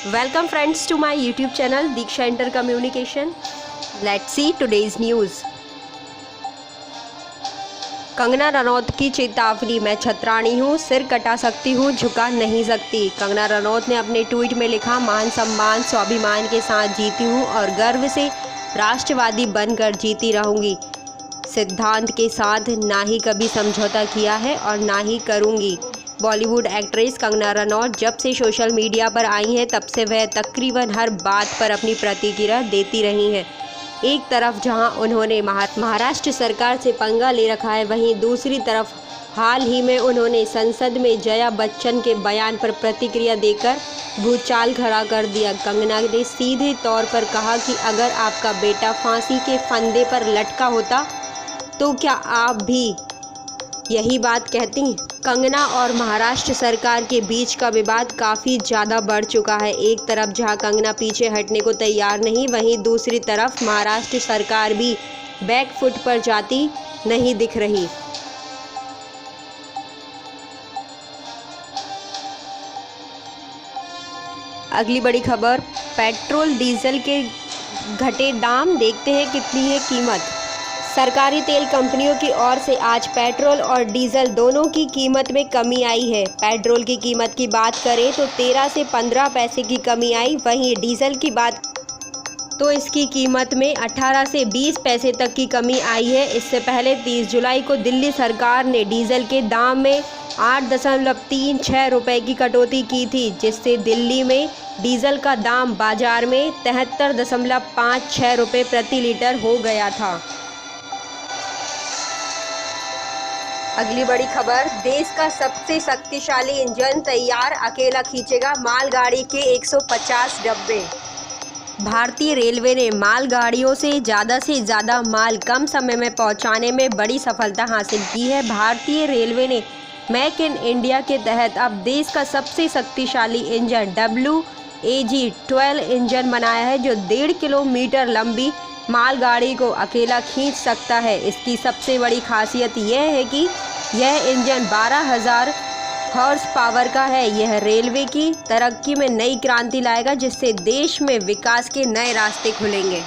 Welcome friends to my YouTube channel Diksha Inter Communication. Let's see today's news. Kangana Ranaut की चेतावनी, मैं छतरानी हूँ, सिर कटा सकती हूँ, झुका नहीं सकती। कंगना रनौत ने अपने ट्वीट में लिखा, मान सम्मान स्वाभिमान के साथ जीती हूँ और गर्व से राष्ट्रवादी बनकर जीती रहूँगी। सिद्धांत के साथ ना ही कभी समझौता किया है और ना ही करूँगी। बॉलीवुड एक्ट्रेस कंगना रनौत जब से सोशल मीडिया पर आई हैं तब से वह तकरीबन हर बात पर अपनी प्रतिक्रिया देती रही हैं। एक तरफ जहां उन्होंने महाराष्ट्र सरकार से पंगा ले रखा है, वहीं दूसरी तरफ हाल ही में उन्होंने संसद में जया बच्चन के बयान पर प्रतिक्रिया देकर भूचाल खड़ा कर दिया। कंगना ने सीधे तौर पर कहा कि अगर आपका बेटा फांसी के फंदे पर लटका होता तो क्या आप भी यही बात कहती? कंगना और महाराष्ट्र सरकार के बीच का विवाद काफ़ी ज़्यादा बढ़ चुका है। एक तरफ जहां कंगना पीछे हटने को तैयार नहीं, वहीं दूसरी तरफ महाराष्ट्र सरकार भी बैक फुट पर जाती नहीं दिख रही। अगली बड़ी खबर, पेट्रोल डीजल के घटे दाम, देखते हैं कितनी है कीमत। सरकारी तेल कंपनियों की ओर से आज पेट्रोल और डीजल दोनों की कीमत में कमी आई है। पेट्रोल की कीमत की बात करें तो 13 से 15 पैसे की कमी आई, वहीं डीजल की बात तो इसकी कीमत में 18 से 20 पैसे तक की कमी आई है। इससे पहले 30 जुलाई को दिल्ली सरकार ने डीजल के दाम में 8.36 रुपये की कटौती की थी, जिससे दिल्ली में डीजल का दाम बाजार में 73.56 रुपये प्रति लीटर हो गया था। अगली बड़ी खबर, देश का सबसे शक्तिशाली इंजन तैयार, अकेला खींचेगा मालगाड़ी के 150 डब्बे। भारतीय रेलवे ने मालगाड़ियों से ज़्यादा माल कम समय में पहुंचाने में बड़ी सफलता हासिल की है। भारतीय रेलवे ने मेक इन इंडिया के तहत अब देश का सबसे शक्तिशाली इंजन WAG-12 इंजन बनाया है, जो 1.5 किलोमीटर लंबी मालगाड़ी को अकेला खींच सकता है। इसकी सबसे बड़ी खासियत यह है कि यह इंजन 12,000 हॉर्स पावर का है। यह रेलवे की तरक्की में नई क्रांति लाएगा, जिससे देश में विकास के नए रास्ते खुलेंगे।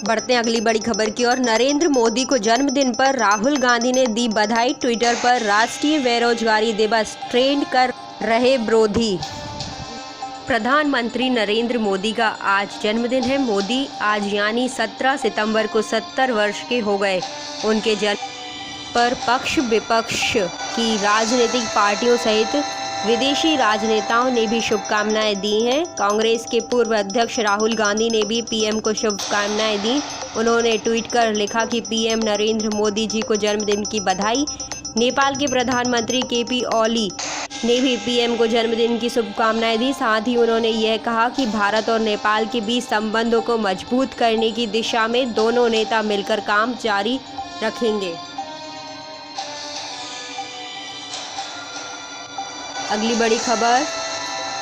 बढ़ते हैं अगली बड़ी खबर की ओर। नरेंद्र मोदी को जन्मदिन पर राहुल गांधी ने दी बधाई। ट्विटर पर राष्ट्रीय बेरोजगारी दिवस ट्रेंड कर रहे विरोधी। प्रधानमंत्री नरेंद्र मोदी का आज जन्मदिन है। मोदी आज यानी 17 सितंबर को 70 वर्ष के हो गए। उनके जन्म पर पक्ष विपक्ष की राजनीतिक पार्टियों सहित विदेशी राजनेताओं ने भी शुभकामनाएं दी हैं। कांग्रेस के पूर्व अध्यक्ष राहुल गांधी ने भी पीएम को शुभकामनाएं दी। उन्होंने ट्वीट कर लिखा कि पीएम नरेंद्र मोदी जी को जन्मदिन की बधाई। नेपाल के प्रधानमंत्री केपी ओली ने भी पीएम को जन्मदिन की शुभकामनाएं दी। साथ ही उन्होंने यह कहा कि भारत और नेपाल के बीच संबंधों को मजबूत करने की दिशा में दोनों नेता मिलकर काम जारी रखेंगे। अगली बड़ी खबर,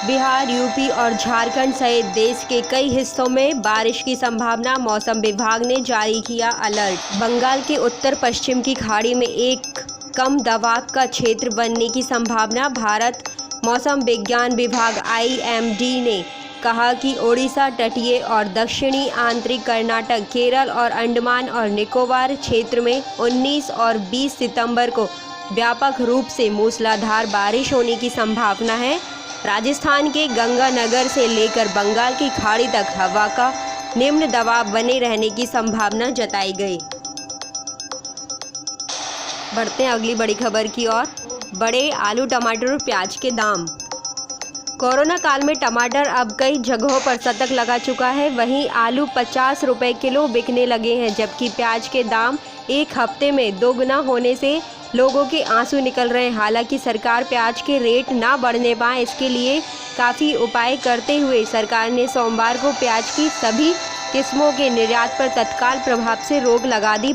बिहार, यूपी और झारखंड सहित देश के कई हिस्सों में बारिश की संभावना। मौसम विभाग ने जारी किया अलर्ट। बंगाल के उत्तर पश्चिम की खाड़ी में एक कम दबाव का क्षेत्र बनने की संभावना। भारत मौसम विज्ञान विभाग IMD ने कहा कि ओडिशा, तटीय और दक्षिणी आंतरिक कर्नाटक, केरल और अंडमान और निकोबार क्षेत्र में 19 और 20 सितंबर को व्यापक रूप से मूसलाधार बारिश होने की संभावना है। राजस्थान के गंगानगर से लेकर बंगाल की खाड़ी तक हवा का निम्न दबाव बने रहने की संभावना जताई गई। बढ़ते हैं अगली बड़ी खबर की ओर। बड़े आलू, टमाटर और प्याज के दाम। कोरोना काल में टमाटर अब कई जगहों पर शतक लगा चुका है। वहीं आलू 50 रुपये किलो बिकने लगे हैं, जबकि प्याज के दाम एक हफ्ते में दोगुना होने से लोगों के आंसू निकल रहे हैं। हालांकि सरकार प्याज के रेट ना बढ़ने पाए, इसके लिए काफ़ी उपाय करते हुए सरकार ने सोमवार को प्याज की सभी किस्मों के निर्यात पर तत्काल प्रभाव से रोक लगा दी।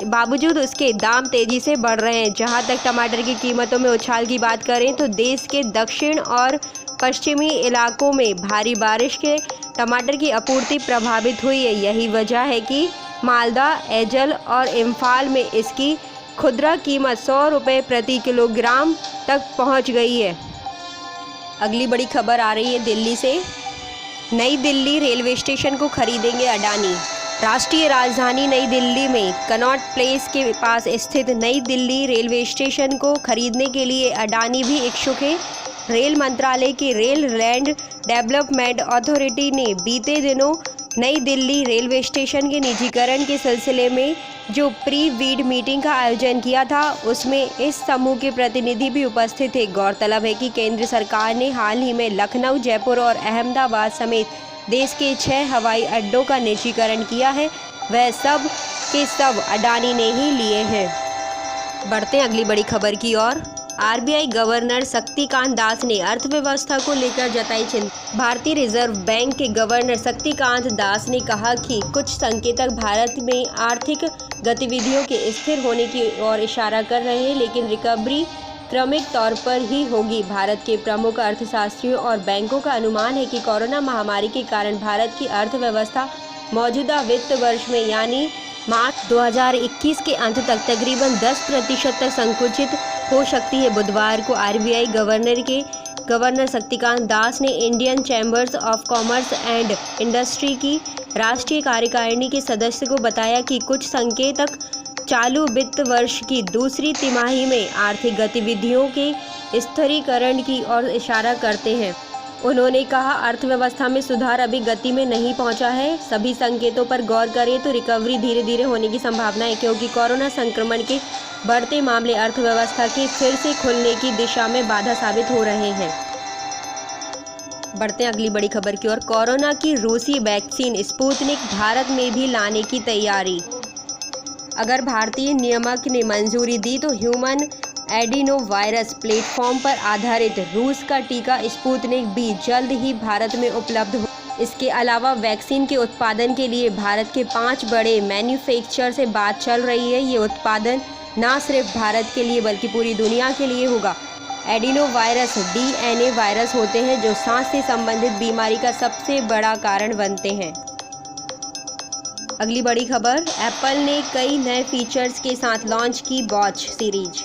बावजूद उसके दाम तेज़ी से बढ़ रहे हैं। जहां तक टमाटर की कीमतों में उछाल की बात करें तो देश के दक्षिण और पश्चिमी इलाकों में भारी बारिश के टमाटर की आपूर्ति प्रभावित हुई है। यही वजह है कि मालदा, ऐजल और इम्फाल में इसकी खुदरा कीमत 100 रुपये प्रति किलोग्राम तक पहुंच गई है। अगली बड़ी खबर आ रही है दिल्ली से। नई दिल्ली रेलवे स्टेशन को खरीदेंगे अडानी। राष्ट्रीय राजधानी नई दिल्ली में कनॉट प्लेस के पास स्थित नई दिल्ली रेलवे स्टेशन को खरीदने के लिए अडानी भी इच्छुक है। रेल मंत्रालय की रेल लैंड डेवलपमेंट अथॉरिटी ने बीते दिनों नई दिल्ली रेलवे स्टेशन के निजीकरण के सिलसिले में जो प्री बीड मीटिंग का आयोजन किया था, उसमें इस समूह के प्रतिनिधि भी उपस्थित थे। गौरतलब है कि केंद्र सरकार ने हाल ही में लखनऊ, जयपुर और अहमदाबाद समेत देश के 6 हवाई अड्डों का निजीकरण किया है। वह सब के सब अडानी ने ही लिए हैं। बढ़ते हैं अगली बड़ी खबर की ओर। आरबीआई गवर्नर शक्तिकांत दास ने अर्थव्यवस्था को लेकर जताई चिंता। भारतीय रिजर्व बैंक के गवर्नर शक्तिकांत दास ने कहा कि कुछ संकेतक भारत में आर्थिक गतिविधियों के स्थिर होने की ओर इशारा कर रहे हैं, लेकिन रिकवरी क्रमिक तौर पर ही होगी। भारत के प्रमुख अर्थशास्त्रियों और बैंकों का अनुमान है कि कोरोना महामारी के कारण भारत की अर्थव्यवस्था मौजूदा वित्त वर्ष में यानी मार्च 2021 के अंत तक तकरीबन 10% तक संकुचित हो सकती है। बुधवार को आरबीआई गवर्नर शक्तिकांत दास ने Indian chambers of commerce and industry की राष्ट्रीय कार्यकारिणी के सदस्य को बताया कि कुछ संकेतक चालू वित्त वर्ष की दूसरी तिमाही में आर्थिक गतिविधियों के स्थिरीकरण की ओर इशारा करते हैं। उन्होंने कहा, अर्थव्यवस्था में सुधार अभी गति में नहीं पहुंचा है। सभी संकेतों पर गौर करें तो रिकवरी धीरे धीरे होने की संभावना है, क्योंकि कोरोना संक्रमण के बढ़ते मामले अर्थव्यवस्था के फिर से खुलने की दिशा में बाधा साबित हो रहे हैं। बढ़ते हैं अगली बड़ी खबर की ओर। कोरोना की रूसी वैक्सीन स्पुतनिक भारत में भी लाने की तैयारी। अगर भारतीय नियामक ने मंजूरी दी तो ह्यूमन एडिनो वायरस प्लेटफॉर्म पर आधारित रूस का टीका स्पुतनिक भी जल्द ही भारत में उपलब्ध हो। इसके अलावा वैक्सीन के उत्पादन के लिए भारत के 5 बड़े मैन्युफैक्चरर से बात चल रही है। ये उत्पादन न सिर्फ भारत के लिए बल्कि पूरी दुनिया के लिए होगा। एडिनो वायरस DNA वायरस होते हैं जो सांस से संबंधित बीमारी का सबसे बड़ा कारण बनते हैं। अगली बड़ी खबर, एप्पल ने कई नए फीचर्स के साथ लॉन्च की वॉच सीरीज।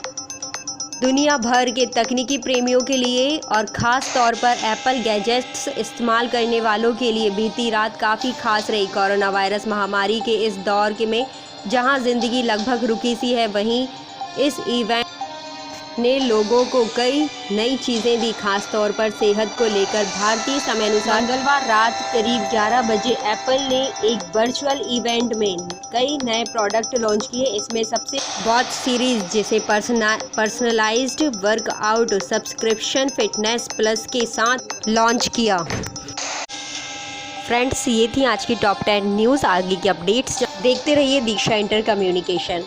दुनिया भर के तकनीकी प्रेमियों के लिए और ख़ास तौर पर एप्पल गैजेट्स इस्तेमाल करने वालों के लिए बीती रात काफ़ी खास रही। कोरोना वायरस महामारी के इस दौर में जहां ज़िंदगी लगभग रुकी सी है, वहीं इस इवेंट ने लोगों को कई नई चीज़ें दी। खास तौर पर सेहत को लेकर भारतीय समय अनुसार मंगलवार रात करीब 11 बजे एप्पल ने एक वर्चुअल इवेंट में कई नए प्रोडक्ट लॉन्च किए। इसमें सबसे वॉच सीरीज, जिसे personalised workout subscription fitness plus के साथ लॉन्च किया। फ्रेंड्स, ये थी आज की टॉप 10 न्यूज़। आगे की अपडेट्स देखते रहिए दीक्षा इंटर कम्युनिकेशन।